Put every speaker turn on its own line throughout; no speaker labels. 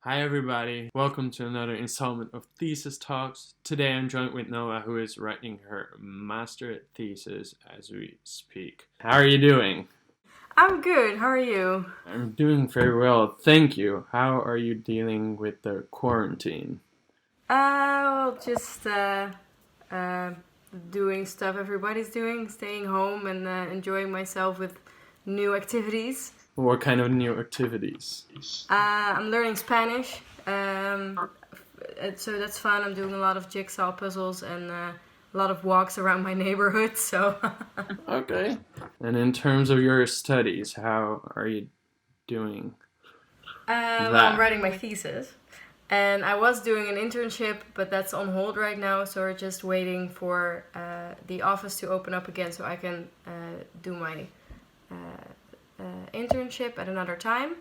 Hi everybody, welcome to another installment of Thesis Talks. Today I'm joined with Noah, who is writing her Master Thesis as we speak. How are you doing?
I'm good. How are you?
I'm doing very well, thank you. How are you dealing with the quarantine?
Well, just uh, doing stuff everybody's doing, staying home and enjoying myself with new activities.
What kind of new activities?
I'm learning Spanish, so that's fun. I'm doing a lot of jigsaw puzzles and a lot of walks around my neighborhood. So,
Okay. And in terms of your studies, how are you doing
well, I'm
that?
writing my thesis. And I was doing an internship, but that's on hold right now. So we're just waiting for the office to open up again so I can do my uh, internship at another time.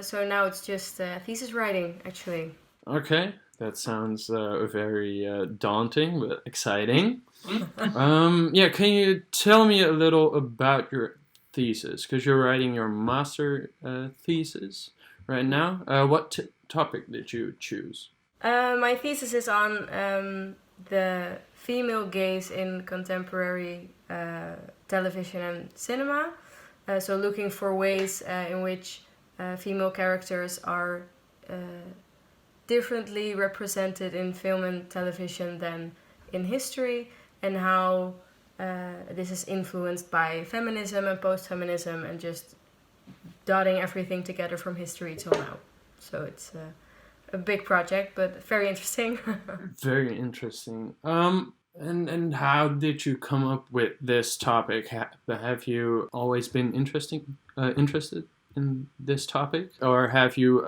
So now it's just thesis writing, actually.
Okay, that sounds very daunting but exciting. Yeah, can you tell me a little about your thesis? Because you're writing your master thesis right now. What topic did you choose?
My thesis is on the female gaze in contemporary television and cinema. So looking for ways in which female characters are uh, differently represented in film and television than in history, and how this is influenced by feminism and post-feminism, and just dotting everything together from history till now. So it's a big project, but very interesting.
Very interesting. And how did you come up with this topic? Have you always been interested in this topic, or have you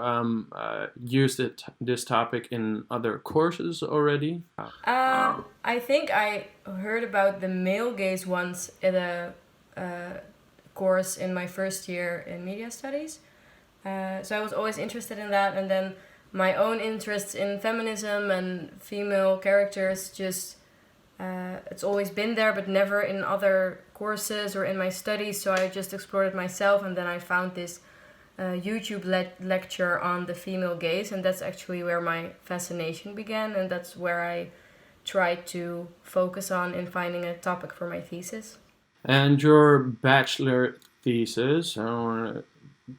used this topic in other courses already?
I think I heard about the male gaze once at a course in my first year in media studies. So I was always interested in that, and then my own interests in feminism and female characters just it's always been there, but never in other courses or in my studies. So I just explored it myself, and then I found this YouTube lecture on the female gaze, and that's actually where my fascination began, and that's where I tried to focus on in finding a topic for my thesis.
And your bachelor thesis, I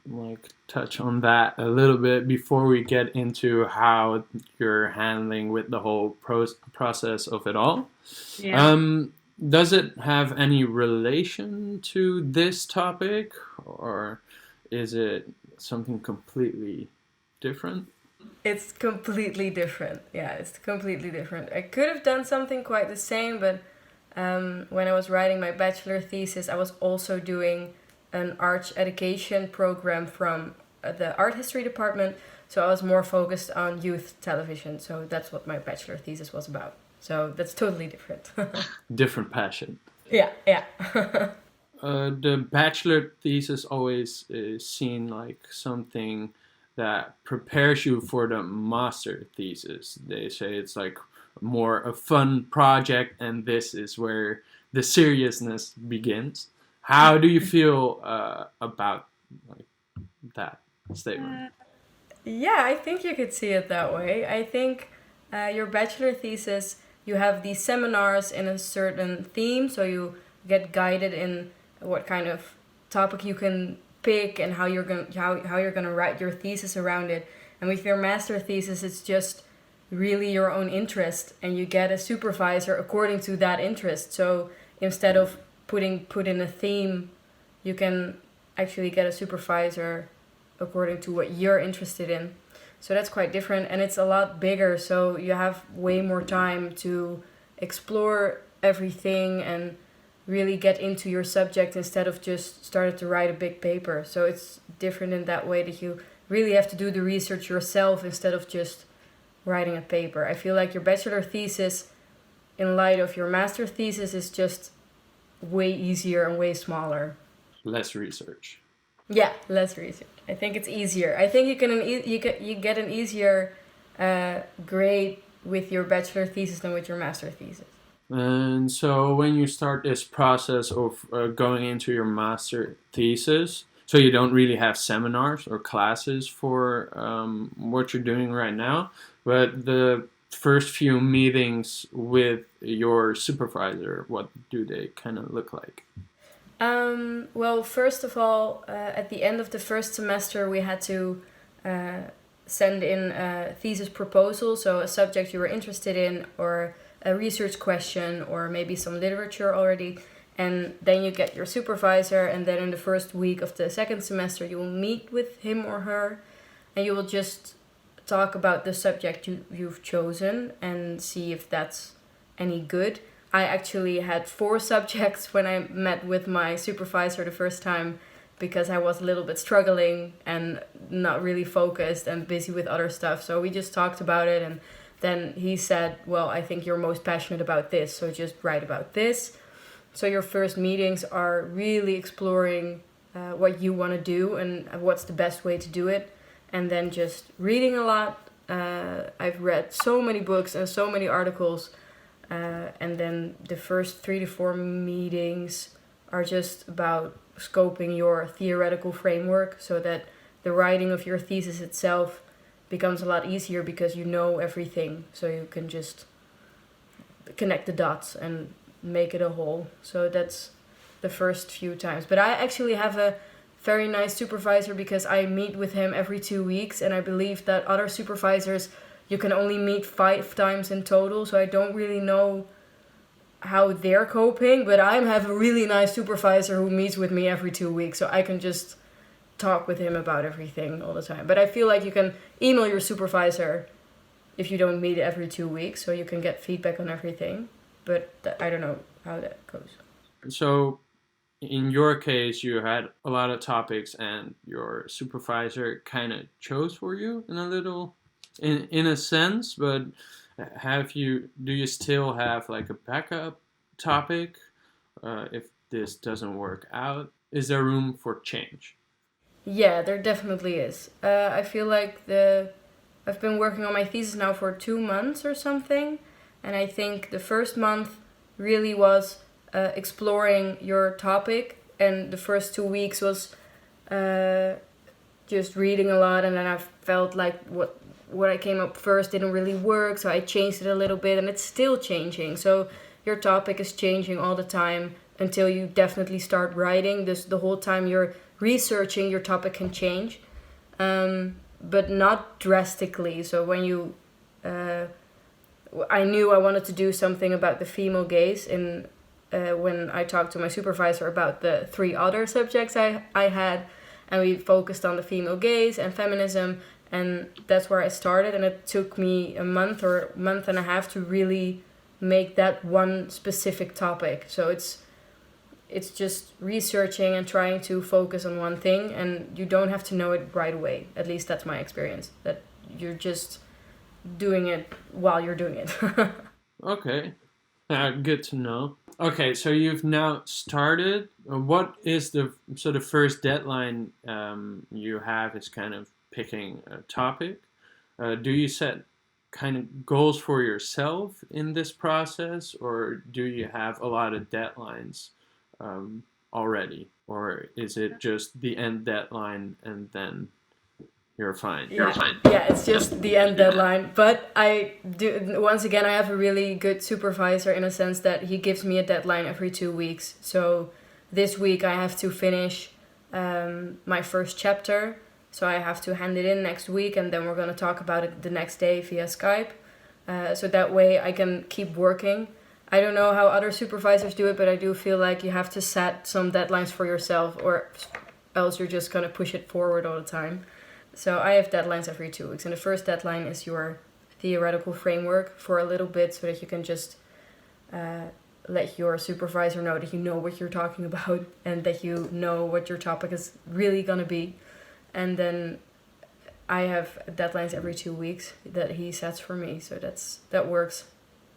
want to touch on that a little bit before we get into how you're handling with the whole process of it all.
Yeah.
Does it have any relation to this topic, or is it something completely different?
It's completely different. Yeah, it's completely different. I could have done something quite the same, but when I was writing my bachelor thesis, I was also doing an arts education program from the art history department. So I was more focused on youth television. So that's what my bachelor thesis was about. So that's totally different.
Different passion.
Yeah, yeah.
The bachelor thesis always is seen like something that prepares you for the master thesis. They say it's like more a fun project, and this is where the seriousness begins. How do you feel about like that statement?
Yeah, I think you could see it that way. I think your bachelor thesis, you have these seminars in a certain theme, so you get guided in what kind of topic you can pick and how you're gonna write your thesis around it. And with your master thesis, it's just really your own interest, and you get a supervisor according to that interest. So instead of put in a theme, you can actually get a supervisor according to what you're interested in. So that's quite different, and it's a lot bigger, so you have way more time to explore everything and really get into your subject instead of just started to write a big paper. So it's different in that way, that you really have to do the research yourself instead of just writing a paper. I feel like your bachelor thesis in light of your master thesis is just way easier and way smaller.
Less research.
Yeah, less research. I think it's easier. I think you get an easier grade with your bachelor thesis than with your master thesis.
And so when you start this process of going into your master thesis, So you don't really have seminars or classes for what you're doing right now, but the first few meetings with your supervisor, what do they kind of look like?
Well, first of all, at the end of the first semester, we had to send in a thesis proposal, so a subject you were interested in, or a research question, or maybe some literature already. And then you get your supervisor, and then in the first week of the second semester, you will meet with him or her, and you will just talk about the subject you've chosen and see if that's any good. I actually had 4 subjects when I met with my supervisor the first time, because I was a little bit struggling and not really focused and busy with other stuff. So we just talked about it, and then he said, well, I think you're most passionate about this, so just write about this. So your first meetings are really exploring what you want to do and what's the best way to do it. And then just reading a lot. I've read so many books and so many articles. And then the first 3 to 4 meetings are just about scoping your theoretical framework, so that the writing of your thesis itself becomes a lot easier because you know everything. So you can just connect the dots and make it a whole. So that's the first few times. But I actually have a very nice supervisor, because I meet with him every 2 weeks, and I believe that other supervisors you can only meet 5 times in total. So I don't really know how they're coping, but I have a really nice supervisor who meets with me every 2 weeks, so I can just talk with him about everything all the time. But I feel like you can email your supervisor if you don't meet every 2 weeks, so you can get feedback on everything. But I don't know how that goes.
So in your case, you had a lot of topics, and your supervisor kind of chose for you in a sense. But do you still have like a backup topic if this doesn't work out? Is there room for change?
Yeah, there definitely is. I feel like I've been working on my thesis now for 2 months or something, and I think the first month really was exploring your topic, and the first 2 weeks was just reading a lot, and then I felt like what I came up first didn't really work, so I changed it a little bit, and it's still changing. So your topic is changing all the time until you definitely start writing. The whole time you're researching, your topic can change, but not drastically. So when I knew I wanted to do something about the female gaze when I talked to my supervisor about the 3 other subjects I had, and we focused on the female gaze and feminism, and that's where I started. And it took me a month or a month and a half to really make that one specific topic. So it's just researching and trying to focus on one thing, and you don't have to know it right away. At least that's my experience, that you're just doing it while you're doing it.
Okay, good to know. Okay, so you've now started. What is the first deadline you have is kind of picking a topic. Do you set kind of goals for yourself in this process, or do you have a lot of deadlines already, or is it just the end deadline and then you're fine?
Yeah, it's just the end deadline. But I do, once again, I have a really good supervisor in a sense that he gives me a deadline every 2 weeks. So this week I have to finish my first chapter. So I have to hand it in next week, and then we're going to talk about it the next day via Skype. So that way I can keep working. I don't know how other supervisors do it, but I do feel like you have to set some deadlines for yourself, or else you're just going to push it forward all the time. So I have deadlines every 2 weeks. And the first deadline is your theoretical framework for a little bit, so that you can just let your supervisor know that you know what you're talking about and that you know what your topic is really going to be. And then I have deadlines every 2 weeks that he sets for me. So that works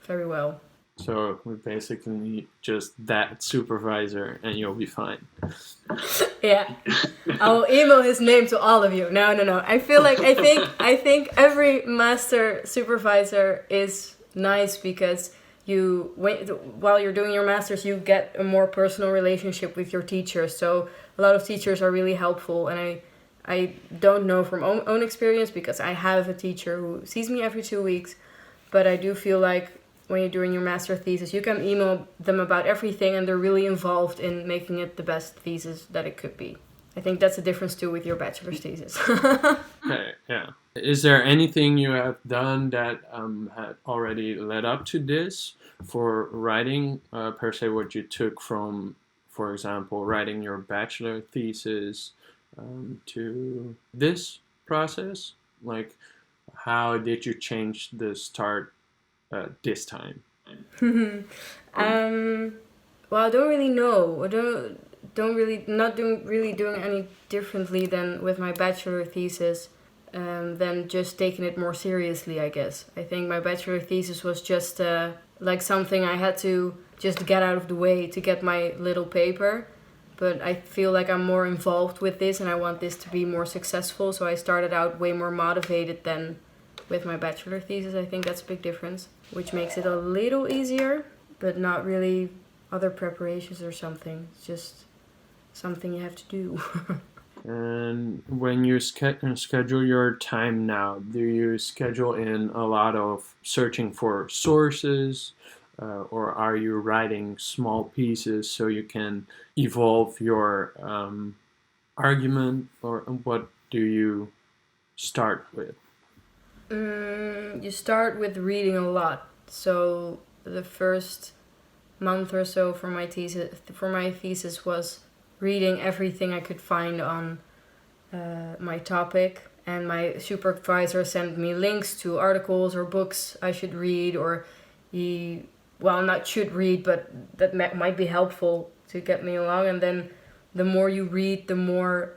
very well.
So we basically need just that supervisor and you'll be fine.
Yeah. I will email his name to all of you. No. I think every master supervisor is nice, because while you're doing your masters, you get a more personal relationship with your teachers. So a lot of teachers are really helpful, and I don't know from own experience because I have a teacher who sees me every 2 weeks, but I do feel like when you're doing your master thesis, you can email them about everything and they're really involved in making it the best thesis that it could be. I think that's the difference too with your bachelor's thesis.
Okay, yeah. Is there anything you have done that had already led up to this for writing, per se, what you took from, for example, writing your bachelor thesis to this process? Like, how did you change the start this time?
Well, I don't really know. I don't really not doing any differently than with my bachelor thesis, than just taking it more seriously, I guess. I think my bachelor thesis was just like something I had to just get out of the way to get my little paper. But I feel like I'm more involved with this and I want this to be more successful. So I started out way more motivated than with my bachelor thesis. I think that's a big difference, which makes it a little easier, but not really other preparations or something. It's just something you have to do.
And when you schedule your time now, do you schedule in a lot of searching for sources, or are you writing small pieces so you can evolve your argument, or what do you start with?
You start with reading a lot. So the first month or so for my thesis was reading everything I could find on my topic, and my supervisor sent me links to articles or books I should read, or not should read, but that might be helpful to get me along. And then the more you read, the more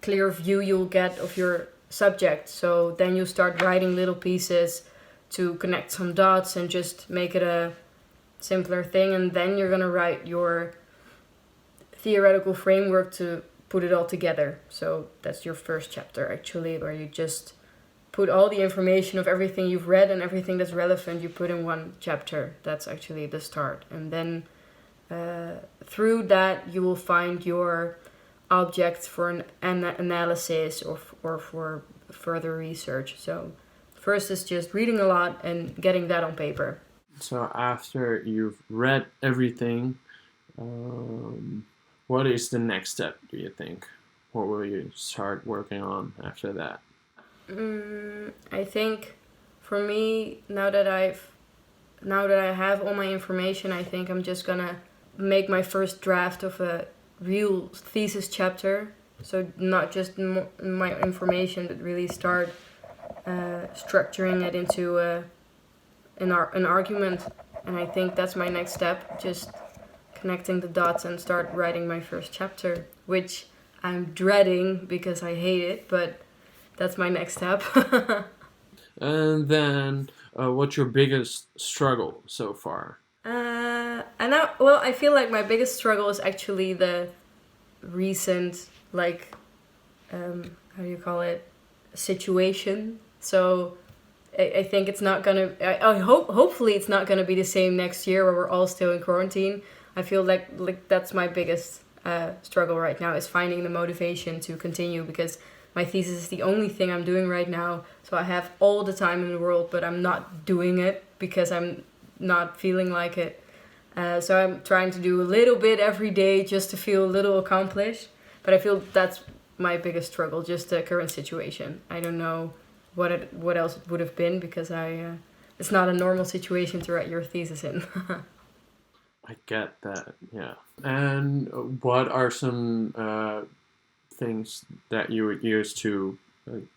clear view you'll get of your subject. So then you start writing little pieces to connect some dots and just make it a simpler thing, and then you're gonna write your theoretical framework to put it all together. So that's your first chapter actually, where you just put all the information of everything you've read and everything that's relevant you put in one chapter. That's actually the start. And then through that you will find your objects for an analysis or for further research. So first is just reading a lot and getting that on paper.
So after you've read everything, what is the next step, do you think? What will you start working on after that?
I think for me, now that I have all my information, I think I'm just gonna make my first draft of a real thesis chapter. So not just my information, but really start structuring it into an argument. And I think that's my next step, just connecting the dots and start writing my first chapter, which I'm dreading because I hate it, but that's my next step.
And then, what's your biggest struggle so far?
I feel like my biggest struggle is actually the recent, how do you call it, situation. So I think it's not gonna. Hopefully it's not gonna be the same next year where we're all still in quarantine. I feel like that's my biggest struggle right now, is finding the motivation to continue, because my thesis is the only thing I'm doing right now. So I have all the time in the world, but I'm not doing it because I'm not feeling like it. So I'm trying to do a little bit every day just to feel a little accomplished. But I feel that's my biggest struggle, just the current situation. I don't know what else it would have been, because it's not a normal situation to write your thesis in.
I get that, yeah. And what are some things that you would use to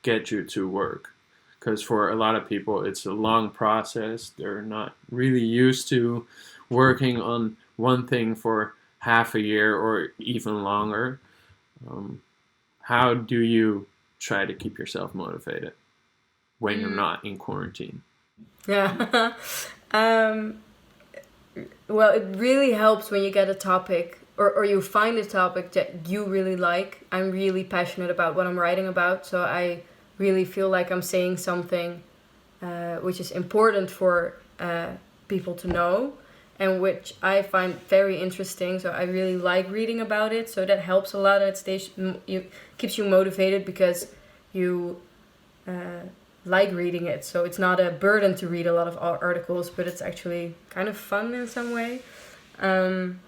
get you to work? Because for a lot of people, it's a long process. They're not really used to working on one thing for half a year or even longer. How do you try to keep yourself motivated when you're not in quarantine?
Yeah. Well, it really helps when you get a topic or you find a topic that you really like. I'm really passionate about what I'm writing about, so I really feel like I'm saying something which is important for people to know. and which I find very interesting. So I really like reading about it. So that helps a lot. It keeps you motivated because you like reading it. So it's not a burden to read a lot of articles, but it's actually kind of fun in some way. And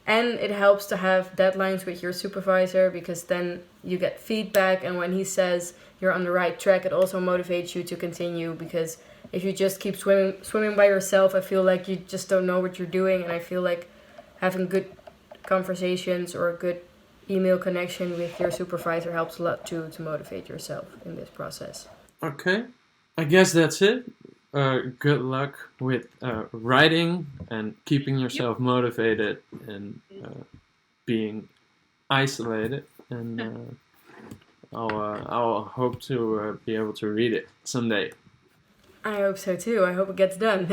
it helps to have deadlines with your supervisor, because then you get feedback, and when he says you're on the right track, it also motivates you to continue, because if you just keep swimming by yourself, I feel like you just don't know what you're doing, and I feel like having good conversations or a good email connection with your supervisor helps a lot too, to motivate yourself in this process.
Okay, I guess that's it. Good luck with writing and keeping yourself motivated and being isolated. And I'll hope to be able to read it someday.
I hope so too. I hope it gets done.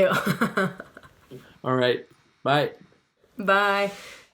All right, bye.
Bye.